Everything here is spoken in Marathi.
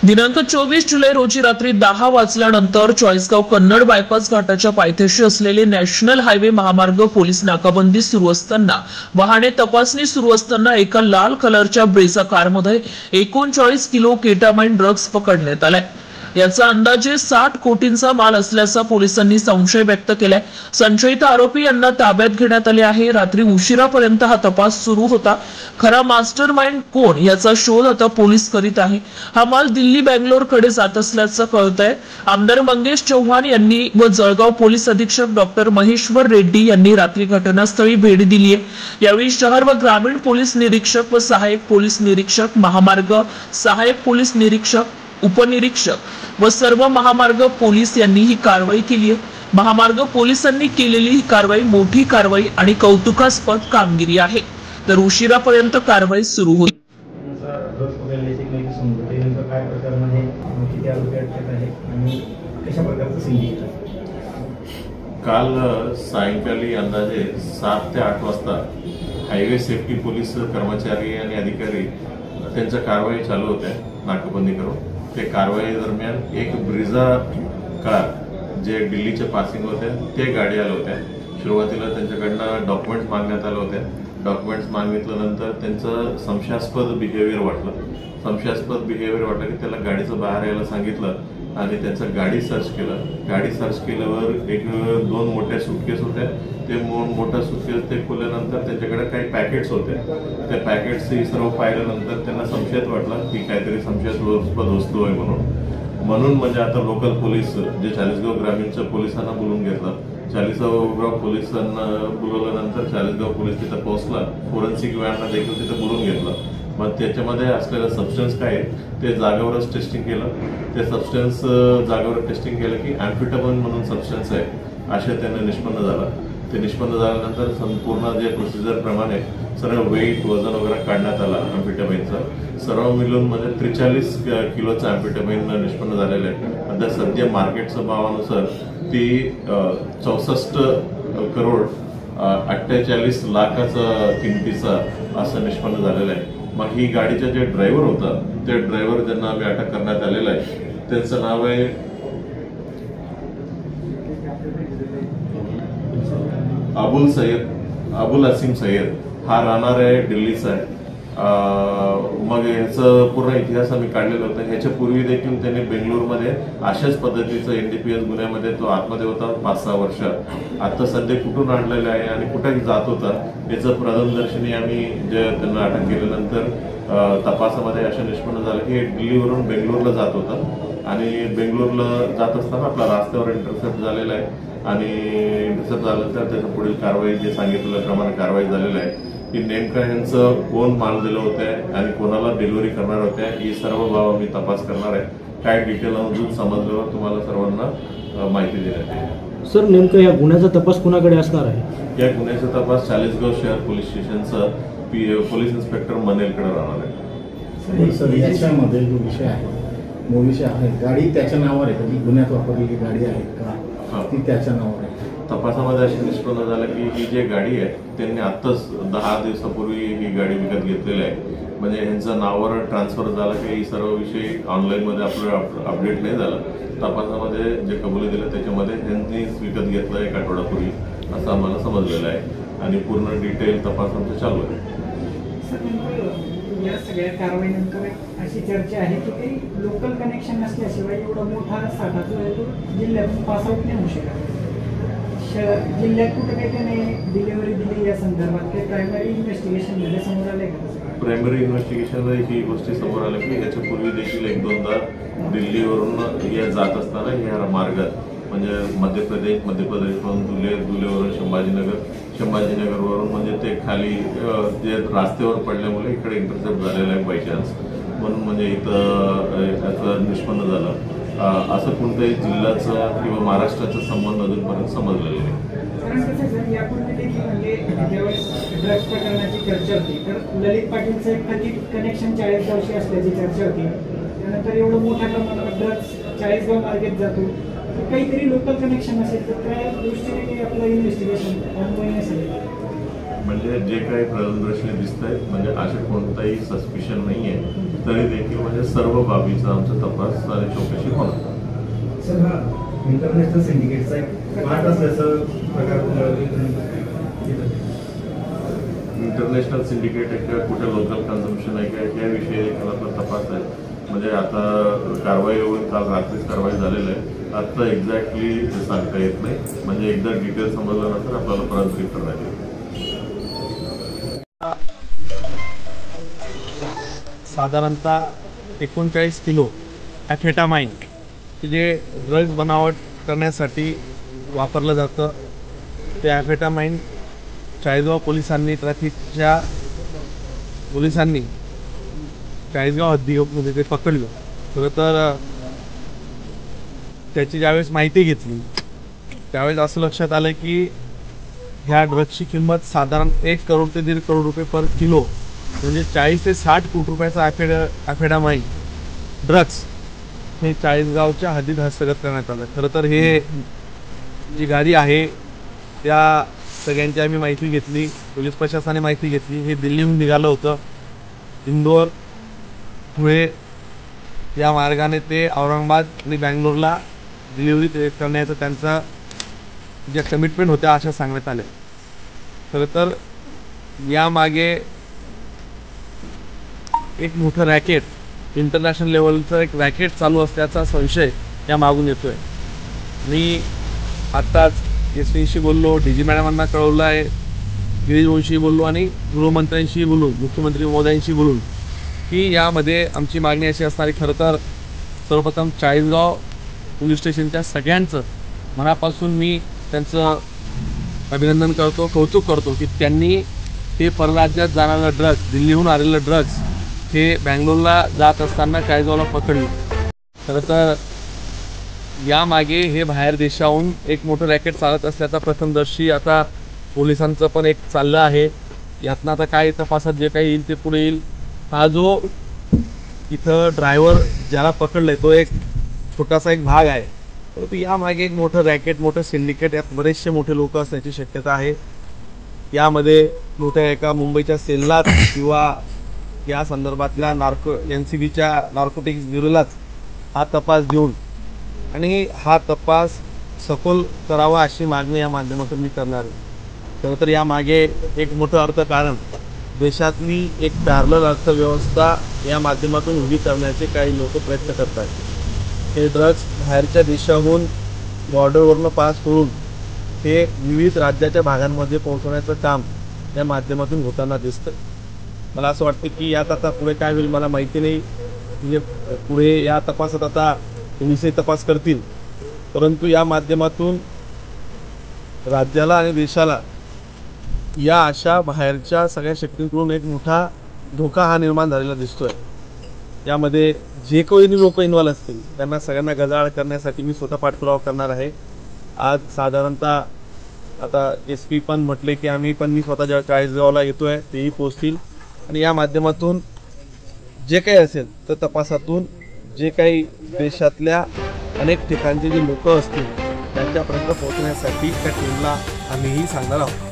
दिनांक 24 जुलै रोजी रात्री 10 वाजल्यानंतर चाळीसगाव कन्नड बायपास घाटाच्या पायथ्याशी असलेले नॅशनल हायवे महामार्ग पोलीस नाकाबंदी सुरू असताना वाहने तपासणी सुरू असताना एका लाल कलरच्या ब्रेझा कारमध्ये 39 किलो केटामाइन ड्रग्ज पकडण्यात आले। याचा अंदाजे 60 कोटींचा माल असल्याचा पोलिसांनी संशय व्यक्त केलाय। संशयित आरोपी यांना ताब्यात घेण्यात आले आहे। रात्री उशिरापर्यंत हा तपास सुरू होता। खरा मास्टरमाइंड कोण याचा शोध आता पोलीस करीत आहे। हा माल दिल्ली बेंगलोर कडे जात असल्याचं कळतंय। आमदार मंगेश चव्हाण यांनी व जळगाव पोलीस अधीक्षक डॉक्टर महेश्वर रेड्डी यांनी रात्री घटनास्थळी भेट दिली आहे। यावेळी शहर व ग्रामीण पोलीस निरीक्षक व सहाय्यक पोलीस निरीक्षक, महामार्ग सहाय्यक पोलीस निरीक्षक, उपनिरीक्षक व सर्व महामार्ग पोलीस यांनी ही कारवाई केली आहे। महामार्ग पोलिसांनी केलेली ही कारवाई मोठी कारवाई आणि कौतुकास्पद कामगिरी आहे। तर उशिरापर्यंत कारवाई सुरू होती। काल सायंकाळी अंदाजे 7 ते 8 वाजता हायवे सेफ्टी पोलीस कर्मचारी आणि अधिकारी त्यांच्या कारवाई चालू होत्या नाकाबंदी करून। ते कारवाई दरम्यान एक ब्रिझा कार जे दिल्लीचे पासिंग होते ते गाडी आल्या होत्या। सुरुवातीला त्यांच्याकडनं डॉक्युमेंट्स मागण्यात आले होते। डॉक्युमेंट्स मागितल्यानंतर त्यांचं संशयास्पद बिहेवियर वाटलं की त्याला गाडीचं बाहेर यायला सांगितलं आणि त्यांचं गाडी सर्च केलं। गाडी सर्च केल्यावर 2 मोठ्या सुटकेस होत्या। ते मोठा सुटकेस ते खोलल्यानंतर त्यांच्याकडे काही पॅकेट्स होते। त्या पॅकेट्स सर्व पाहिल्यानंतर त्यांना संशय वाटला की काहीतरी संशयास्पद वस्तू आहे म्हणून म्हणजे आता लोकल पोलीस जे चाळीसगाव ग्रामीणच्या पोलिसांना बोलून घेतलं। चाळीसगाव पोलिसांना बोलवल्यानंतर चाळीसगाव पोलीस तिथे पोहोचला। फोरेन्सिक व्हॅनला देखील तिथे बोलून घेतलं। मग त्याच्यामध्ये असलेलं सबस्टन्स काय ते जागेवरच टेस्टिंग केलं। ते सबस्टन्स जागेवर टेस्टिंग केलं की एम्फेटामाइन म्हणून सबस्टन्स आहे असे त्यांना निष्पन्न झालं। ते निष्पन्न झाल्यानंतर संपूर्ण जे प्रोसिजर प्रमाणे सर्व वेट वजन वगैरे काढण्यात आला। एम्फेटामाइनचं सर्व मिळून म्हणजे 43 किलोचं एम्फेटामाइन निष्पन्न झालेलं आहे। आता सध्या मार्केटच्या भावानुसार ती 64 करोड 48 लाखाचा किमतीचा असं निष्पन्न झालेलं आहे। मग ही गाडीचा जे ड्रायव्हर होता ते ड्रायव्हर ज्यांना आम्ही अटक करण्यात आलेला आहे त्यांचं नाव आहे अबुल असीम सय्यद। हा राहणार आहे दिल्लीचा आहे। मग ह्याचं पूर्ण इतिहास आम्ही काढलेला होता। ह्याच्या पूर्वी देखील त्यांनी बेंगलोरमध्ये अशाच पद्धतीचं NDPS गुन्ह्यामध्ये तो आतमध्ये होता 5-6 वर्ष। आता सध्या कुठून आणलेला आहे आणि कुठे जात होता याचं प्रथमदर्शनी आम्ही जे त्यांना अटक केल्यानंतर तपासामध्ये असं निष्पन्न झालं की दिल्लीवरून बेंगलोरला जात होता आणि बेंगलोरला जात असताना आपला रस्त्यावर इंटरसेप्ट झालेला आहे आणि इंटरसेप्ट झाल्यानंतर त्याचं पुढील कारवाई जे सांगितल्याप्रमाणे कारवाई झालेली आहे की नेमकं यांचं कोण माल दिलं होतं आणि कोणाला डिलिव्हरी करणार होत्या ही सर्व बाब आम्ही तपास करणार आहे। काय डिटेल अजून समजल्यावर तुम्हाला सर्वांना माहिती देण्यात येईल। सर नेमकं या गुन्ह्याचा तपास कुणाकडे असणार आहे? या गुन्ह्याचा तपास चाळीसगाव शहर पोलीस स्टेशनचा पोलीस इन्स्पेक्टर मनेलकडे राहणार आहे। सर याच्यामध्ये जो विषय आहे गाडी त्याच्या नावावर आहे का? गुन्ह्यात वापरलेली गाडी आहे का ती त्याच्या नावावर आहे? तपासामध्ये असे निष्पन्न झालं की ही जी गाडी आहे त्यांनी आत्ताच 10 दिवसापूर्वी ही गाडी विकत घेतलेली आहे। म्हणजे यांचं नावावर ट्रान्सफर झालं की ही सर्व विषय ऑनलाईनमध्ये आपलं अपडेट नाही झालं। तपासामध्ये जे कबुली दिलं त्याच्यामध्ये त्यांनीच विकत घेतलं 1 आठवड्यापूर्वी असं आम्हाला समजलेलं आहे आणि पूर्ण डिटेल तपास आमचं चालू आहे। या सगळ्या कारवाईनंतर अशी चर्चा आहे की ते लोकल कनेक्शन नसल्याशिवाय एवढा मोठा साठा जो आहे तो जिल्ह्यातून पास आउट नाही होऊ शकत। जिल्ह्यात कुठं काही त्याने डिलिव्हरी दिली या संदर्भात ते प्रायमरी इन्व्हेस्टिगेशन मध्ये समोर आले का? प्रायमरी इन्व्हेस्टिगेशन ही गोष्टी समोर आल्या की याच्यापूर्वी देखील 1-2दा दिल्लीवरून या जात असताना या मार्गात म्हणजे मध्यप्रदेशवरून धुलेवरून संभाजीनगरवरून म्हणजे ते खाली जे रस्त्यावर पडल्यामुळे इकडे इंटरसेप्ट झालेलं आहे बाय चान्स म्हणून म्हणजे इथं याचं निष्पन्न झालं। असं कोणत्याही जिल्ह्याचा किंवा महाराष्ट्राचा संबंध अजूनपर्यंत समजलेला नाही। कारण कसं सर यापूर्वी देखील म्हणजे ज्यावेळेस ड्रग्ज प्रकरणाची चर्चा होती तर ललित पाटीलचं एक कथित कनेक्शन चाळीसगावशी असल्याची चर्चा होती। त्यानंतर एवढं मोठ्या प्रमाणात ड्रग्ज चाळीसगाव मार्गेत जातो काहीतरी लोकल कनेक्शन असेल तर त्या दृष्टीने आपलं इन्व्हेस्टिगेशन ऑनगोईंग असेल। म्हणजे जे काही प्रदर्शने दिसत आहेत म्हणजे असे कोणताही सस्पिशन नाही आहे, तरी देखील म्हणजे सर्व बाबीचा आमचा तपास आणि चौकशी होणार. सर, हा इंटरनॅशनल सिंडिकेटचा एक पार्ट असल्याचं प्रकार इंटरनॅशनल सिंडिकेट आहे का, कुठे लोकल कन्झम्पशन आहे का, याविषयी देखील आपला तपास आहे. म्हणजे आता कारवाई होऊन काल रात्रीच कारवाई झालेली आहे. आता एक्झॅक्टली सांगता येत नाही, म्हणजे एकदा डिटेल समजल्यानंतर आपल्याला परत ब्रीफ करण्यात येईल. साधारणतः 39 किलो ॲफेटामाइन जे ड्रग्ज बनावट करण्यासाठी वापरलं जातं, ते ॲफेटामाइन चाळीसगाव पोलिसांनी ट्रॅफिकच्या पोलिसांनी चाळीसगाव हद्दीमध्ये ते पकडलं. खरं तर त्याची ज्यावेळेस माहिती घेतली त्यावेळेस असं लक्षात आलं की ह्या ड्रग्सची किंमत साधारण 1 करोड ते 1.5 करोड रुपये पर किलो, म्हणजे 40 ते 60 कोटी रुपयाचा ॲफेटामाइन ड्रग्स हे चाळीसगावच्या हद्दीत हस्तगत करण्यात आलं. खरं तर हे जी गाडी आहे त्या सगळ्यांची आम्ही माहिती घेतली, पोलीस प्रशासनाने माहिती घेतली. हे दिल्लीहून निघालं होतं. इंदोर, पुणे या मार्गाने ते औरंगाबाद आणि बँगलोरला डिलिव्हरी करण्याचं त्यांचा ज्या कमिटमेंट होत्या अशा सांगण्यात आल्या. खरं तर यामागे एक मोठं रॅकेट, इंटरनॅशनल लेवलचं एक रॅकेट चालू असल्याचा संशय या मागून येतोय. मी आत्ताच एसपीशी बोललो, DG मॅडमांना कळवलं आहे, गिरीश वंशी बोललो आणि गृहमंत्र्यांशी बोलून, मुख्यमंत्री महोदयांशी बोलून की यामध्ये आमची मागणी अशी असणारी. खरं तर सर्वप्रथम चाळीसगाव पोलीस स्टेशनच्या सगळ्यांचं मनापासून मी त्यांचं अभिनंदन करतो, कौतुक करतो की त्यांनी ते परराज्यात जाणारं ड्रग्ज, दिल्लीहून आलेलं ड्रग्ज हे बँगलोरला जात असताना चाळीसगावला पकडलं. खरं तर यामागे हे बाहेर देशाहून एक मोठं रॅकेट चालत असल्याचा प्रथमदर्शी आता पोलिसांचं पण एक चाललं आहे. यातनं आता काय तपासात जे काही येईल ते पुढे येईल. हा जो इथं ड्रायव्हर ज्याला पकडलं आहे तो एक छोटासा एक भाग आहे, परंतु यामागे एक मोठं रॅकेट, मोठं सिंडिकेट, यात बरेचसे मोठे लोक असण्याची शक्यता आहे. यामध्ये मोठ्या एका मुंबईच्या सेललाच किंवा या संदर्भातल्या NCBच्या नार्कोटिक्स ब्युरोलाच हा तपास देऊन आणि हा तपास सखोल करावा अशी मागणी या माध्यमातून मी करणार आहे. खरं तर यामागे एक मोठं अर्थकारण, देशातली एक पॅरलल अर्थव्यवस्था या माध्यमातून उभी करण्याचे काही लोक प्रयत्न करतात. हे ड्रग्ज बाहेरच्या देशाहून बॉर्डरवरनं पास करून हे विविध राज्याच्या भागांमध्ये पोहोचवण्याचं काम या माध्यमातून होताना दिसतं. मला असं वाटतं की यात आता पुढे काय होईल मला माहिती नाही. म्हणजे पुढे या तपासात आता पोलिसही तपास करतील, परंतु या माध्यमातून राज्याला आणि देशाला या अशा बाहेरच्या सगळ्या शक्तींकडून एक मोठा धोका हा निर्माण झालेला दिसतोय. यामध्ये जे कोणी लोक इन्व्हॉल्व असतील त्यांना सगळ्यांना गजाआड करण्यासाठी मी स्वतः पाठपुरावा करणार आहे. आज साधारणतः आता SP पण म्हटले की मी स्वतः ज्या चाळीसगावला येतोय तेही पोहोचतील आणि या माध्यमातून जे काही असेल तर तपासातून जे काही देशातल्या अनेक ठिकाणचे जे लोक असतील त्यांच्यापर्यंत पोहोचण्यासाठी त्या टीमला आम्हीही सांगणार आहोत.